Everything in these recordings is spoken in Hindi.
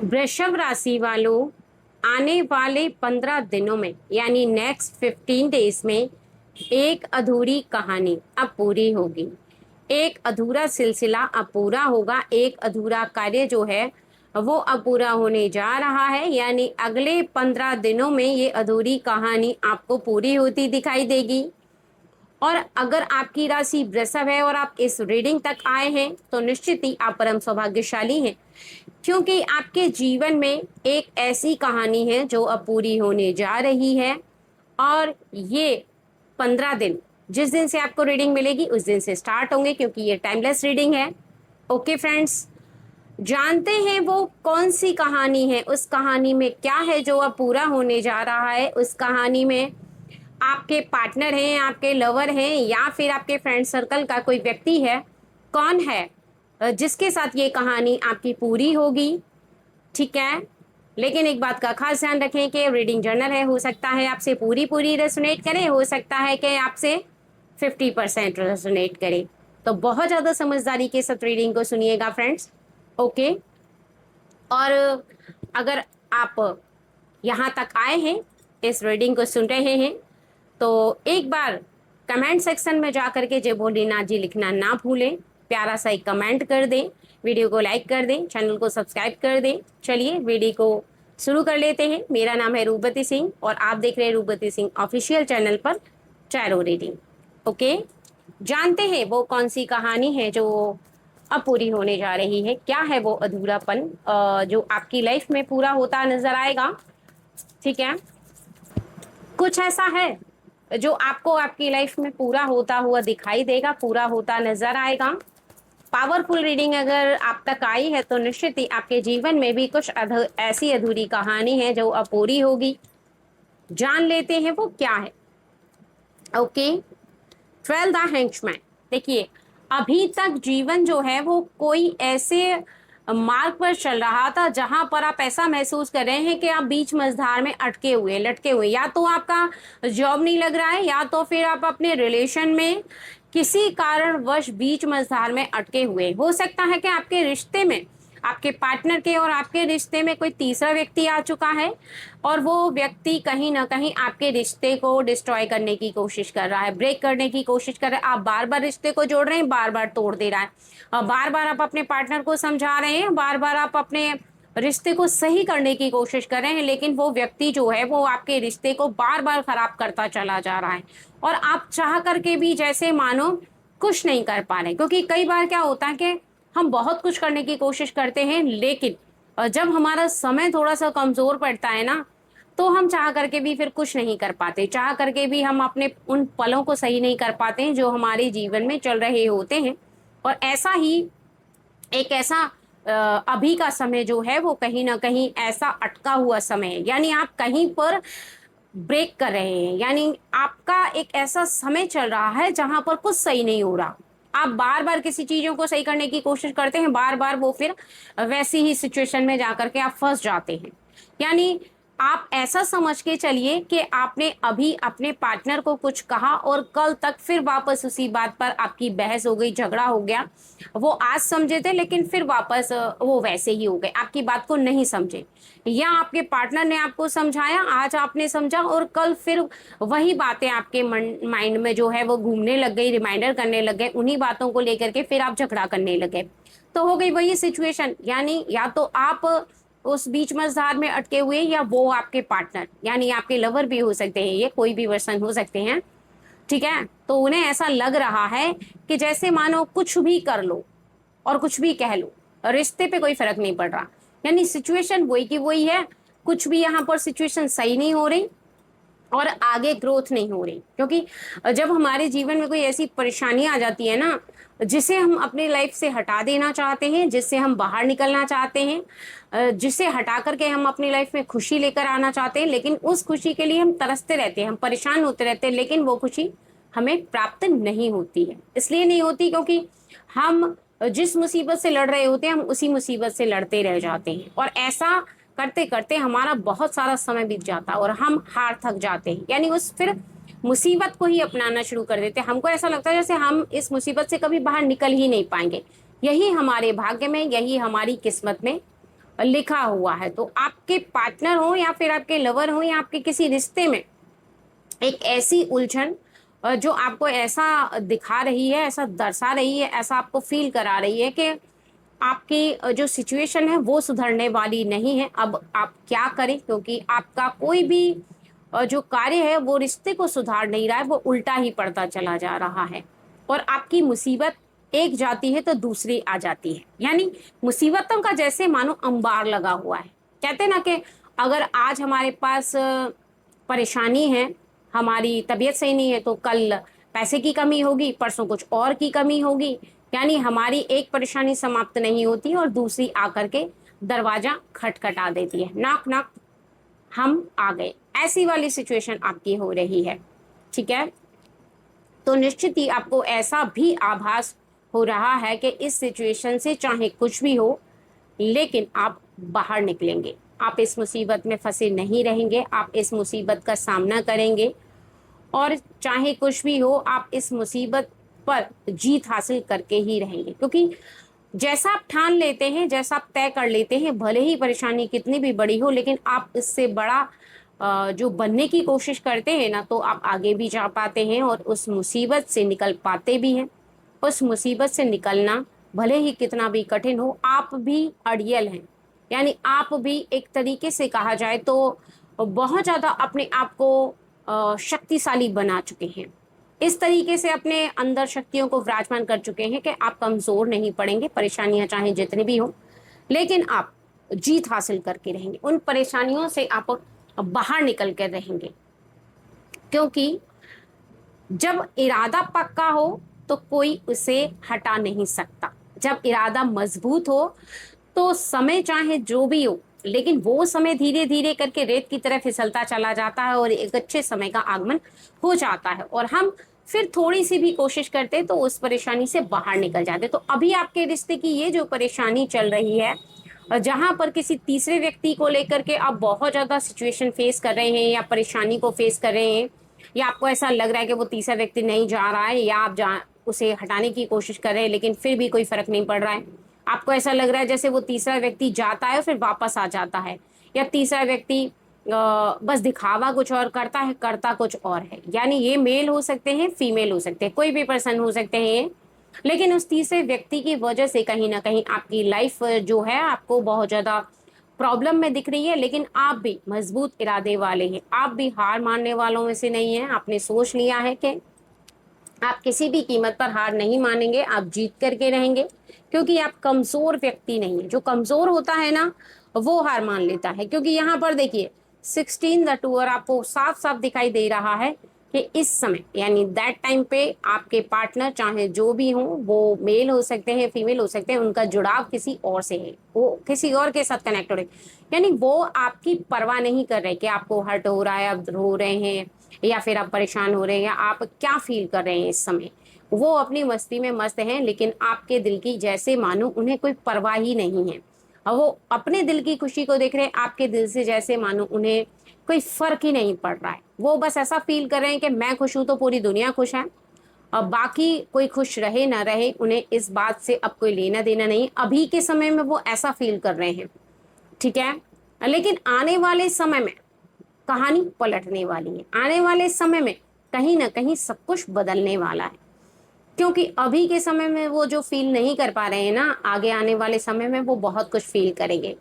वृषभ राशि वालों, आने वाले 15 दिनों में यानी नेक्स्ट 15 डेज में एक अधूरी कहानी अब पूरी होगी। एक अधूरा सिलसिला अब पूरा होगा। एक अधूरा कार्य जो है वो अब पूरा होने जा रहा है। यानी अगले 15 दिनों में ये अधूरी कहानी आपको पूरी होती दिखाई देगी। और अगर आपकी राशि वृषभ है और आप इस रीडिंग तक आए हैं तो निश्चित ही आप परम सौभाग्यशाली हैं, क्योंकि आपके जीवन में एक ऐसी कहानी है जो अब पूरी होने जा रही है। और ये 15 दिन जिस दिन से आपको रीडिंग मिलेगी उस दिन से स्टार्ट होंगे, क्योंकि ये टाइमलेस रीडिंग है। ओके फ्रेंड्स, जानते हैं वो कौन सी कहानी है, उस कहानी में क्या है जो अब पूरा होने जा रहा है। उस कहानी में आपके पार्टनर हैं, आपके लवर हैं, या फिर आपके फ्रेंड सर्कल का कोई व्यक्ति है। कौन है जिसके साथ ये कहानी आपकी पूरी होगी, ठीक है। लेकिन एक बात का खास ध्यान रखें कि रीडिंग जर्नल है, हो सकता है आपसे पूरी पूरी रेजोनेट करे, हो सकता है कि आपसे 50% रेजोनेट करे। तो बहुत ज़्यादा समझदारी के साथ रीडिंग को सुनिएगा फ्रेंड्स। ओके। और अगर आप यहाँ तक आए हैं, इस रीडिंग को सुन रहे हैं, तो एक बार कमेंट सेक्शन में जा करके जय भोलेनाथ जी लिखना ना भूलें। प्यारा सा एक कमेंट कर दें, वीडियो को लाइक कर दें, चैनल को सब्सक्राइब कर दें। चलिए वीडियो को शुरू कर लेते हैं। मेरा नाम है रूपवती सिंह और आप देख रहे हैं रूपवती सिंह ऑफिशियल चैनल पर टैरो रीडिंग। ओके, जानते हैं वो कौन सी कहानी है जो अब पूरी होने जा रही है। क्या है वो अधूरापन जो आपकी लाइफ में पूरा होता नजर आएगा, ठीक है। कुछ ऐसा है जो आपको आपकी लाइफ में पूरा होता हुआ दिखाई देगा, पूरा होता नजर आएगा। पावरफुल रीडिंग अगर आप तक आई है तो निश्चित ही आपके जीवन में भी कुछ ऐसी अधूरी कहानी है जो अब पूरी होगी। जान लेते हैं वो क्या है। Okay, 12 the Hangsman. देखिए, अभी तक जीवन जो है वो कोई ऐसे मार्ग पर चल रहा था जहां पर आप ऐसा महसूस कर रहे हैं कि आप बीच मझधार में अटके हुए लटके हुए, या तो आपका जॉब नहीं लग रहा है, या तो फिर आप अपने रिलेशन में किसी कारणवश बीच मझधार में अटके हुए। हो सकता है कि आपके रिश्ते में, आपके पार्टनर के और आपके रिश्ते में कोई तीसरा व्यक्ति आ चुका है और वो व्यक्ति कहीं ना कहीं आपके रिश्ते को डिस्ट्रॉय करने की कोशिश कर रहा है, ब्रेक करने की कोशिश कर रहा है। आप बार बार रिश्ते को जोड़ रहे हैं, बार बार तोड़ दे रहा है। बार बार आप अपने पार्टनर को समझा रहे हैं, बार बार आप अपने रिश्ते को सही करने की कोशिश कर रहे हैं, लेकिन वो व्यक्ति जो है वो आपके रिश्ते को बार बार खराब करता चला जा रहा है। और आप चाह करके भी जैसे मानो कुछ नहीं कर पा रहे, क्योंकि कई बार क्या होता है कि हम बहुत कुछ करने की कोशिश करते हैं, लेकिन जब हमारा समय थोड़ा सा कमजोर पड़ता है ना, तो हम चाह करके भी फिर कुछ नहीं कर पाते। चाह करके भी हम अपने उन पलों को सही नहीं कर पाते हैं जो हमारे जीवन में चल रहे होते हैं। और ऐसा ही एक ऐसा अभी का समय जो है वो कहीं ना कहीं ऐसा अटका हुआ समय है। यानी आप कहीं पर ब्रेक कर रहे हैं, यानी आपका एक ऐसा समय चल रहा है जहां पर कुछ सही नहीं हो रहा। आप बार बार किसी चीजों को सही करने की कोशिश करते हैं, बार बार वो फिर वैसी ही सिचुएशन में जाकर के आप फंस जाते हैं। यानी आप ऐसा समझ के चलिए कि आपने अभी अपने पार्टनर को कुछ कहा और कल तक फिर वापस उसी बात पर आपकी बहस हो गई, झगड़ा हो गया। वो आज समझे थे लेकिन फिर वापस वो वैसे ही हो गए, आपकी बात को नहीं समझे। या आपके पार्टनर ने आपको समझाया, आज आपने समझा और कल फिर वही बातें आपके माइंड में जो है वो घूमने लग गई, रिमाइंडर करने लग गए, उन्हीं बातों को लेकर के फिर आप झगड़ा करने लगे। तो हो गई वही सिचुएशन। यानी या तो आप उस बीच मझधार में अटके हुए, या वो आपके पार्टनर, यानी आपके लवर भी हो सकते हैं, ये कोई भी वर्सन हो सकते हैं, ठीक है। तो उन्हें ऐसा लग रहा है कि जैसे मानो कुछ भी कर लो और कुछ भी कह लो, रिश्ते पे कोई फर्क नहीं पड़ रहा। यानी सिचुएशन वही की वही है, कुछ भी यहाँ पर सिचुएशन सही नहीं हो रही और आगे ग्रोथ नहीं हो रही। क्योंकि जब हमारे जीवन में कोई ऐसी परेशानी आ जाती है ना, जिसे हम अपनी लाइफ से हटा देना चाहते हैं, जिससे हम बाहर निकलना चाहते हैं, जिसे हटा करके हम अपनी लाइफ में खुशी लेकर आना चाहते हैं, लेकिन उस खुशी के लिए हम तरसते रहते हैं, हम परेशान होते रहते हैं, लेकिन वो खुशी हमें प्राप्त नहीं होती है। इसलिए नहीं होती क्योंकि हम जिस मुसीबत से लड़ रहे होते हैं, हम उसी मुसीबत से लड़ते रह जाते हैं। और ऐसा करते करते हमारा बहुत सारा समय बीत जाता है और हम हार थक जाते हैं। यानी उस फिर मुसीबत को ही अपनाना शुरू कर देते हैं। हमको ऐसा लगता है जैसे हम इस मुसीबत से कभी बाहर निकल ही नहीं पाएंगे। यही हमारे भाग्य में, यही हमारी किस्मत में लिखा हुआ है। तो आपके पार्टनर हो या फिर आपके लवर हो या आपके किसी रिश्ते में एक ऐसी उलझन जो आपको ऐसा दिखा रही है, ऐसा दर्शा रही है, ऐसा आपको फील करा रही है कि आपकी जो सिचुएशन है वो सुधरने वाली नहीं है। अब आप क्या करें, क्योंकि आपका कोई भी जो कार्य है वो रिश्ते को सुधार नहीं रहा है, वो उल्टा ही पड़ता चला जा रहा है। और आपकी मुसीबत एक जाती है तो दूसरी आ जाती है, यानी मुसीबतों का जैसे मानो अंबार लगा हुआ है। कहते हैं ना कि अगर आज हमारे पास परेशानी है, हमारी तबीयत सही नहीं है, तो कल पैसे की कमी होगी, परसों कुछ और की कमी होगी। यानी हमारी एक परेशानी समाप्त नहीं होती और दूसरी आकर के दरवाजा खटखटा देती है, नॉक नॉक, हम आ गए, ऐसी वाली सिचुएशन आपकी हो रही है। ठीक है, तो निश्चित ही आपको ऐसा भी आभास हो रहा है कि इस सिचुएशन से चाहे कुछ भी हो, लेकिन आप बाहर निकलेंगे, आप इस मुसीबत में फंसे नहीं रहेंगे, आप इस मुसीबत का सामना करेंगे और चाहे कुछ भी हो आप इस मुसीबत पर जीत हासिल करके ही रहेंगे। क्योंकि जैसा आप ठान लेते हैं, जैसा आप तय कर लेते हैं, भले ही परेशानी कितनी भी बड़ी हो, लेकिन आप इससे बड़ा जो बनने की कोशिश करते हैं ना, तो आप आगे भी जा पाते हैं और उस मुसीबत से निकल पाते भी हैं। उस मुसीबत से निकलना भले ही कितना भी कठिन हो, आप भी अड़ियल हैं, यानी आप भी एक तरीके से कहा जाए तो बहुत ज़्यादा अपने आप को शक्तिशाली बना चुके हैं। इस तरीके से अपने अंदर शक्तियों को विराजमान कर चुके हैं कि आप कमज़ोर नहीं पड़ेंगे, परेशानियां चाहे जितनी भी हो, लेकिन आप जीत हासिल करके रहेंगे, उन परेशानियों से आप बाहर निकल कर रहेंगे। क्योंकि जब इरादा पक्का हो तो कोई उसे हटा नहीं सकता, जब इरादा मजबूत हो तो समय चाहे जो भी हो, लेकिन वो समय धीरे धीरे करके रेत की तरह फिसलता चला जाता है और एक अच्छे समय का आगमन हो जाता है और हम फिर थोड़ी सी भी कोशिश करते तो उस परेशानी से बाहर निकल जाते। तो अभी आपके रिश्ते की ये जो परेशानी चल रही है, जहां पर किसी तीसरे व्यक्ति को लेकर के आप बहुत ज्यादा सिचुएशन फेस कर रहे हैं या परेशानी को फेस कर रहे हैं, या आपको ऐसा लग रहा है कि वो तीसरा व्यक्ति नहीं जा रहा है, या आप उसे हटाने की कोशिश कर रहे हैं लेकिन फिर भी कोई फर्क नहीं पड़ रहा है, आपको ऐसा लग रहा है जैसे वो तीसरा व्यक्ति जाता है फिर वापस आ जाता है, या तीसरा व्यक्ति बस दिखावा कुछ और करता है, करता कुछ और है। यानी ये मेल हो सकते हैं, फीमेल हो सकते हैं, कोई भी पर्सन हो सकते हैं ये, लेकिन उस तीसरे व्यक्ति की वजह से कहीं ना कहीं आपकी लाइफ जो है आपको बहुत ज्यादा प्रॉब्लम में दिख रही है। लेकिन आप भी मजबूत इरादे वाले हैं, आप भी हार मानने वालों में से नहीं हैं। आपने सोच लिया है कि आप किसी भी कीमत पर हार नहीं मानेंगे, आप जीत करके रहेंगे, क्योंकि आप कमजोर व्यक्ति नहीं है। जो कमजोर होता है ना वो हार मान लेता है। क्योंकि यहाँ पर देखिए 16 द टूअर आपको साफ साफ दिखाई दे रहा है कि इस समय यानी दैट टाइम पे आपके पार्टनर चाहे जो भी हो, वो मेल हो सकते हैं, फीमेल हो सकते हैं, उनका जुड़ाव किसी और से है, वो किसी और के साथ कनेक्टेड है। यानी वो आपकी परवाह नहीं कर रहे कि आपको हर्ट हो रहा है, आप रो रहे हैं या फिर आप परेशान हो रहे हैं या आप क्या फील कर रहे हैं इस समय। वो अपनी मस्ती में मस्त हैं, लेकिन आपके दिल की जैसे मानो उन्हें कोई परवाह ही नहीं है। और वो अपने दिल की खुशी को देख रहे हैं, आपके दिल से जैसे मानो उन्हें कोई फर्क ही नहीं पड़ रहा है। वो बस ऐसा फील कर रहे हैं कि मैं खुश हूं तो पूरी दुनिया खुश है, और बाकी कोई खुश रहे ना रहे उन्हें इस बात से अब कोई लेना देना नहीं। अभी के समय में वो ऐसा फील कर रहे हैं, ठीक है। लेकिन आने वाले समय में कहानी पलटने वाली है, आने वाले समय में कहीं ना कहीं सब कुछ बदलने वाला है। क्योंकि अभी के समय में वो जो फील नहीं कर पा रहे हैं ना, आगे आने वाले समय में वो बहुत कुछ फील करेंगे।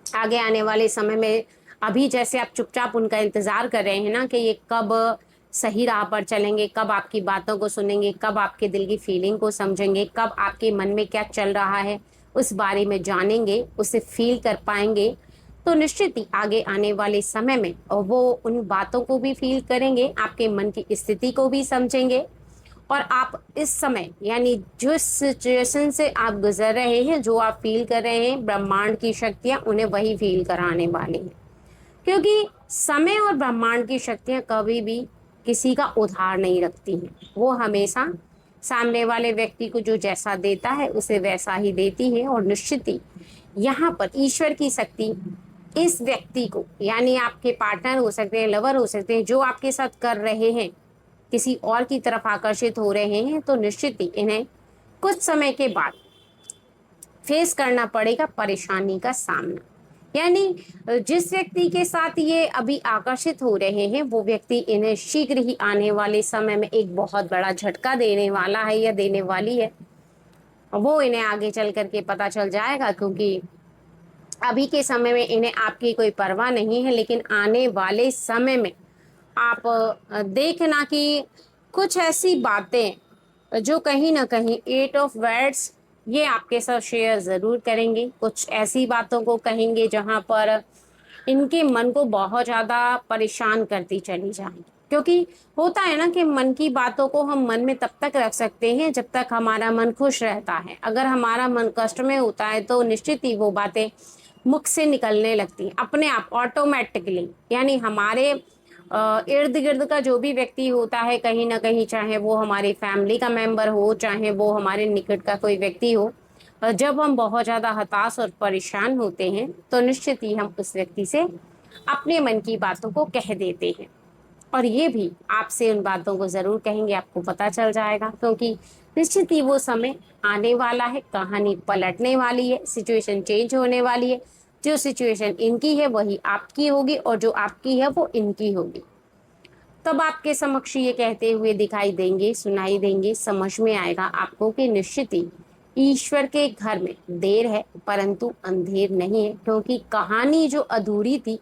आगे आने वाले समय में अभी जैसे आप चुपचाप उनका इंतजार कर रहे हैं ना कि ये कब सही राह पर चलेंगे, कब आपकी बातों को सुनेंगे, कब आपके दिल की फीलिंग को समझेंगे, कब आपके मन में क्या चल रहा है उस बारे में जानेंगे, उसे फील कर पाएंगे, तो निश्चित ही आगे आने वाले समय में और वो उन बातों को भी फील करेंगे, आपके मन की स्थिति को भी समझेंगे। और आप इस समय यानी जिस सिचुएशन से आप गुजर रहे हैं, जो आप फील कर रहे हैं, ब्रह्मांड की शक्तियां उन्हें वही फील कराने वाली हैं। क्योंकि समय और ब्रह्मांड की शक्तियां कभी भी किसी का उधार नहीं रखती हैं, वो हमेशा सामने वाले व्यक्ति को जो जैसा देता है उसे वैसा ही देती है। और निश्चित ही यहाँ पर ईश्वर की शक्ति इस व्यक्ति को यानी आपके पार्टनर हो सकते हैं, लवर हो सकते हैं, जो आपके साथ कर रहे हैं, किसी और की तरफ आकर्षित हो रहे हैं, तो निश्चित ही इन्हें कुछ समय के बाद फेस करना पड़ेगा परेशानी का सामना। यानी जिस व्यक्ति के साथ ये अभी आकर्षित हो रहे हैं वो व्यक्ति इन्हें शीघ्र ही आने वाले समय में एक बहुत बड़ा झटका देने वाला है या देने वाली है। वो इन्हें आगे चल करके पता चल जाएगा, क्योंकि अभी के समय में इन्हें आपकी कोई परवाह नहीं है, लेकिन आने वाले समय में आप देखना कि कुछ ऐसी बातें जो कहीं ना कहीं एट ऑफ वर्ड्स ये आपके साथ शेयर जरूर करेंगे। कुछ ऐसी बातों को कहेंगे जहां पर इनके मन को बहुत ज्यादा परेशान करती चली जाएंगी। क्योंकि होता है ना कि मन की बातों को हम मन में तब तक रख सकते हैं जब तक हमारा मन खुश रहता है। अगर हमारा मन कष्ट में होता है तो निश्चित ही वो बातें मुख से निकलने लगती हैं अपने आप ऑटोमेटिकली। यानी हमारे इर्द गिर्द का जो भी व्यक्ति होता है कहीं ना कहीं, चाहे वो हमारी फैमिली का मेंबर हो चाहे वो हमारे निकट का कोई व्यक्ति हो, जब हम बहुत ज़्यादा हताश और परेशान होते हैं तो निश्चित ही हम उस व्यक्ति से अपने मन की बातों को कह देते हैं। और ये भी आपसे उन बातों को ज़रूर कहेंगे, आपको पता चल जाएगा, क्योंकि निश्चित ही वो समय आने वाला है, कहानी पलटने वाली है, सिचुएशन चेंज होने वाली है। जो सिचुएशन इनकी है वही आपकी होगी और जो आपकी है वो इनकी होगी। तब आपके समक्ष ये कहते हुए दिखाई देंगे, सुनाई देंगे, समझ में आएगा आपको कि निश्चित ही ईश्वर के घर में देर है परंतु अंधेर नहीं है, क्योंकि कहानी जो अधूरी थी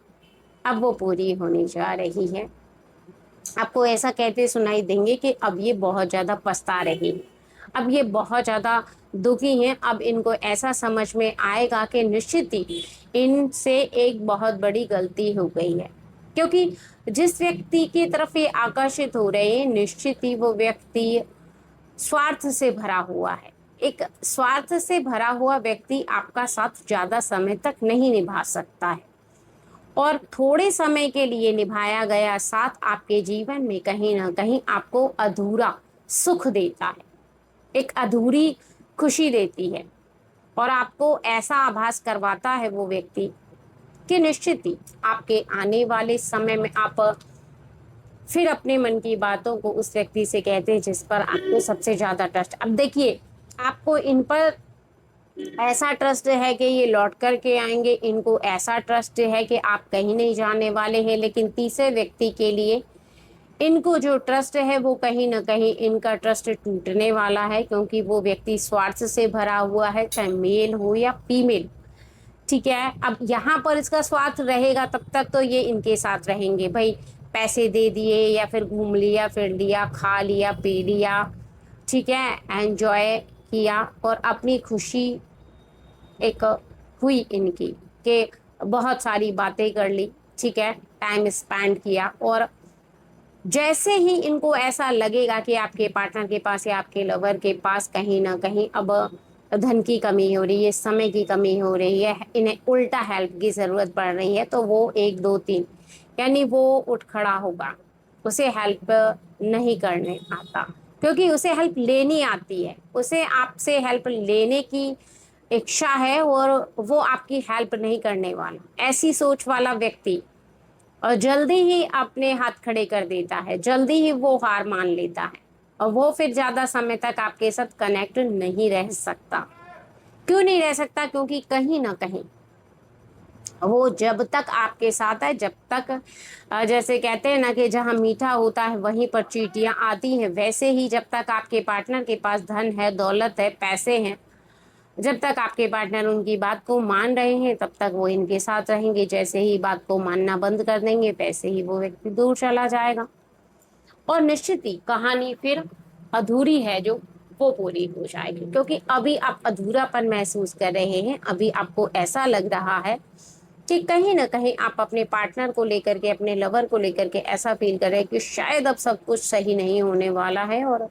अब वो पूरी होने जा रही है। आपको ऐसा कहते सुनाई देंगे कि अब ये बहुत ज़्यादा पछता रही है, अब ये बहुत ज़्यादा दुखी हैं। अब इनको ऐसा समझ में आएगा कि निश्चित ही इनसे एक बहुत बड़ी गलती हो गई है, क्योंकि जिस व्यक्ति की तरफ ये आकर्षित हो रहे हैं निश्चित ही वो व्यक्ति स्वार्थ से भरा हुआ है। एक स्वार्थ से भरा हुआ व्यक्ति आपका साथ ज़्यादा समय तक नहीं निभा सकता है, और थोड़े समय के लिए निभाया गया साथ आपके जीवन में कहीं ना कहीं आपको अधूरा सुख देता है, एक अधूरी खुशी देती है। और आपको ऐसा आभास करवाता है वो व्यक्ति कि निश्चित ही आपके आने वाले समय में आप फिर अपने मन की बातों को उस व्यक्ति से कहते हैं जिस पर आपको सबसे ज़्यादा ट्रस्ट। अब देखिए, आपको इन पर ऐसा ट्रस्ट है कि ये लौट कर के आएंगे, इनको ऐसा ट्रस्ट है कि आप कहीं नहीं जाने वाले हैं, लेकिन तीसरे व्यक्ति के लिए इनको जो ट्रस्ट है वो कहीं ना कहीं इनका ट्रस्ट टूटने वाला है, क्योंकि वो व्यक्ति स्वार्थ से भरा हुआ है, चाहे मेल हो या फीमेल। ठीक है, अब यहाँ पर इसका स्वार्थ रहेगा तब तक तो ये इनके साथ रहेंगे, भाई पैसे दे दिए या फिर घूम लिया फिर लिया, खा लिया पी लिया, ठीक है, एंजॉय किया और अपनी खुशी एक हुई इनकी कि बहुत सारी बातें कर ली, ठीक है, टाइम स्पेंड किया। और जैसे ही इनको ऐसा लगेगा कि आपके पार्टनर के पास या आपके लवर के पास कहीं ना कहीं अब धन की कमी हो रही है, समय की कमी हो रही है, इन्हें उल्टा हेल्प की ज़रूरत पड़ रही है, तो वो एक दो तीन यानी वो उठ खड़ा होगा। उसे हेल्प नहीं करने आता, क्योंकि उसे हेल्प लेनी आती है, उसे आपसे हेल्प लेने की इच्छा है और वो आपकी हेल्प नहीं करने वाला। ऐसी सोच वाला व्यक्ति और जल्दी ही अपने हाथ खड़े कर देता है, जल्दी ही वो हार मान लेता है और वो फिर ज़्यादा समय तक आपके साथ कनेक्ट नहीं रह सकता। क्यों नहीं रह सकता? क्योंकि कहीं ना कहीं वो जब तक आपके साथ है, जब तक जैसे कहते हैं ना कि जहाँ मीठा होता है वहीं पर चींटियाँ आती हैं, वैसे ही जब तक आपके पार्टनर के पास धन है, दौलत है, पैसे हैं, जब तक आपके पार्टनर उनकी बात को मान रहे हैं तब तक वो इनके साथ रहेंगे। जैसे ही बात को मानना बंद कर देंगे वैसे ही वो व्यक्ति दूर चला जाएगा और निश्चित ही कहानी फिर अधूरी है जो वो पूरी हो जाएगी, क्योंकि अभी आप अधूरापन महसूस कर रहे हैं। अभी आपको ऐसा लग रहा है कि कहीं ना कहीं आप अपने पार्टनर को लेकर के, अपने लवर को लेकर के ऐसा फील कर रहे हैं कि शायद अब सब कुछ सही नहीं होने वाला है और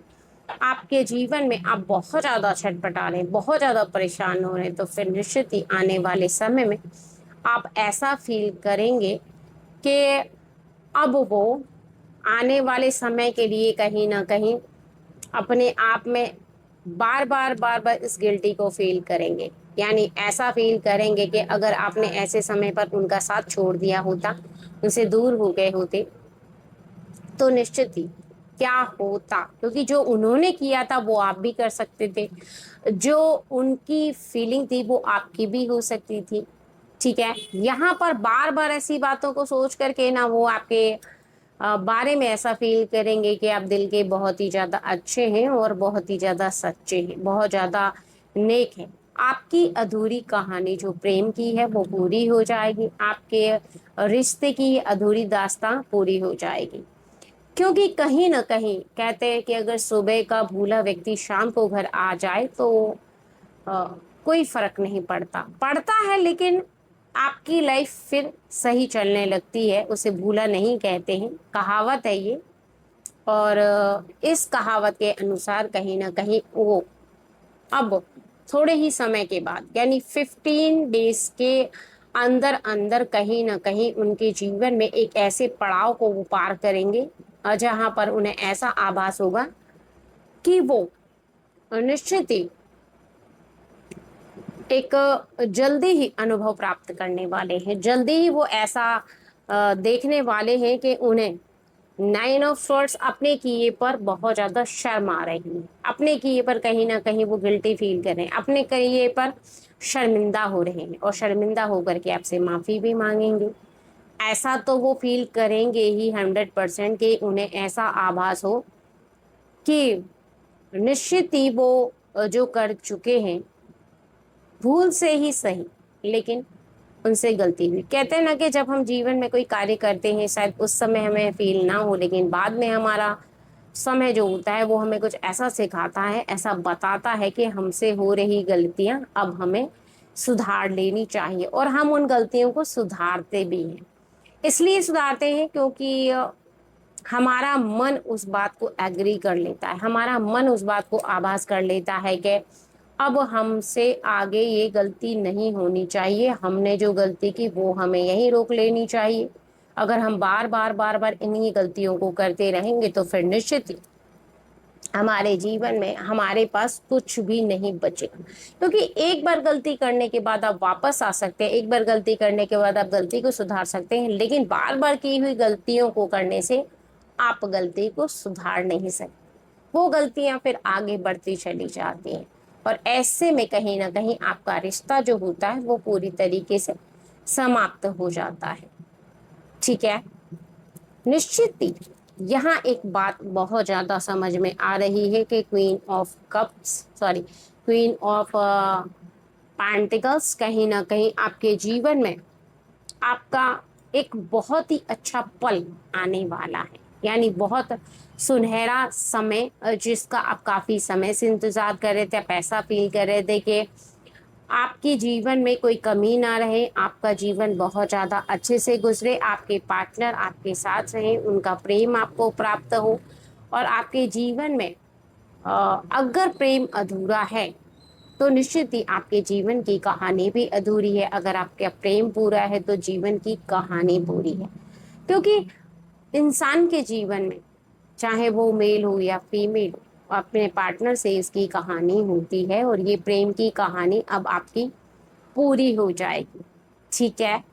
आपके जीवन में आप बहुत ज़्यादा छटपटा रहे हैं, बहुत ज़्यादा परेशान हो रहे हैं। तो फिर निश्चित ही आने वाले समय में आप ऐसा फील करेंगे कि अब वो आने वाले समय के लिए कहीं ना कहीं अपने आप में बार बार इस गिल्टी को फील करेंगे। यानी ऐसा फील करेंगे कि अगर आपने ऐसे समय पर उनका साथ छोड़ दिया होता, उनसे दूर हो गए होते, तो निश्चित ही क्या होता, क्योंकि जो उन्होंने किया था वो आप भी कर सकते थे, जो उनकी फीलिंग थी वो आपकी भी हो सकती थी। ठीक है, यहाँ पर बार बार ऐसी बातों को सोच करके ना वो आपके बारे में ऐसा फील करेंगे कि आप दिल के बहुत ही ज्यादा अच्छे हैं और बहुत ही ज्यादा सच्चे हैं, बहुत ज्यादा नेक हैं। आपकी अधूरी कहानी जो प्रेम की है वो पूरी हो जाएगी, आपके रिश्ते की अधूरी दास्तां पूरी हो जाएगी। क्योंकि कहीं ना कहीं कहते हैं कि अगर सुबह का भूला व्यक्ति शाम को घर आ जाए तो अ, कोई फर्क नहीं पड़ता, पड़ता है लेकिन आपकी लाइफ फिर सही चलने लगती है, उसे भूला नहीं कहते हैं, कहावत है ये। और इस कहावत के अनुसार कहीं ना कहीं वो अब थोड़े ही समय के बाद यानी 15 डेज के अंदर अंदर कहीं ना कहीं उनके जीवन में एक ऐसे पड़ाव को वो पार करेंगे जहां पर उन्हें ऐसा आभास होगा कि वो निश्चित ही एक जल्दी ही अनुभव प्राप्त करने वाले हैं, जल्दी ही वो ऐसा देखने वाले हैं कि उन्हें 9 ऑफ स्वॉर्ड्स अपने किए पर बहुत ज्यादा शर्म आ रही है, अपने किए पर कहीं ना कहीं वो गिल्टी फील कर रहे हैं, अपने किए पर शर्मिंदा हो रहे हैं और शर्मिंदा होकर के आपसे माफी भी मांगेंगे। ऐसा तो वो फील करेंगे ही 100% कि उन्हें ऐसा आभास हो कि निश्चित ही वो जो कर चुके हैं भूल से ही सही, लेकिन उनसे गलती हुई। कहते हैं ना कि जब हम जीवन में कोई कार्य करते हैं शायद उस समय हमें फील ना हो, लेकिन बाद में हमारा समय जो होता है वो हमें कुछ ऐसा सिखाता है, ऐसा बताता है कि हमसे हो रही गलतियां अब हमें सुधार लेनी चाहिए, और हम उन गलतियों को सुधारते भी हैं। इसलिए सुधारते हैं क्योंकि हमारा मन उस बात को एग्री कर लेता है, हमारा मन उस बात को आभास कर लेता है कि अब हमसे आगे ये गलती नहीं होनी चाहिए, हमने जो गलती की वो हमें यहीं रोक लेनी चाहिए। अगर हम बार बार बार बार इन्हीं गलतियों को करते रहेंगे तो फिर निश्चित ही हमारे जीवन में हमारे पास कुछ भी नहीं बचेगा। क्योंकि एक बार गलती करने के बाद आप वापस आ सकते हैं, एक बार गलती करने के बाद आप गलती को सुधार सकते हैं, लेकिन बार बार की हुई गलतियों को करने से आप गलती को सुधार नहीं सकते, वो गलतियां फिर आगे बढ़ती चली जाती हैं, और ऐसे में कहीं ना कहीं आपका रिश्ता जो होता है वो पूरी तरीके से समाप्त हो जाता है। ठीक है, निश्चित ही यहाँ एक बात बहुत ज्यादा समझ में आ रही है कि क्वीन ऑफ पेंटिकल्स कहीं ना कहीं आपके जीवन में आपका एक बहुत ही अच्छा पल आने वाला है, यानी बहुत सुनहरा समय जिसका आप काफी समय से इंतजार कर रहे थे, आप ऐसा फील कर रहे थे कि आपके जीवन में कोई कमी ना रहे, आपका जीवन बहुत ज्यादा अच्छे से गुजरे, आपके पार्टनर आपके साथ रहे, उनका प्रेम आपको प्राप्त हो। और आपके जीवन में अगर प्रेम अधूरा है तो निश्चित ही आपके जीवन की कहानी भी अधूरी है, अगर आपका प्रेम पूरा है तो जीवन की कहानी पूरी है। क्योंकि इंसान के जीवन में चाहे वो मेल हो या फीमेल हो, अपने पार्टनर से इसकी कहानी होती है, और ये प्रेम की कहानी अब आपकी पूरी हो जाएगी। ठीक है,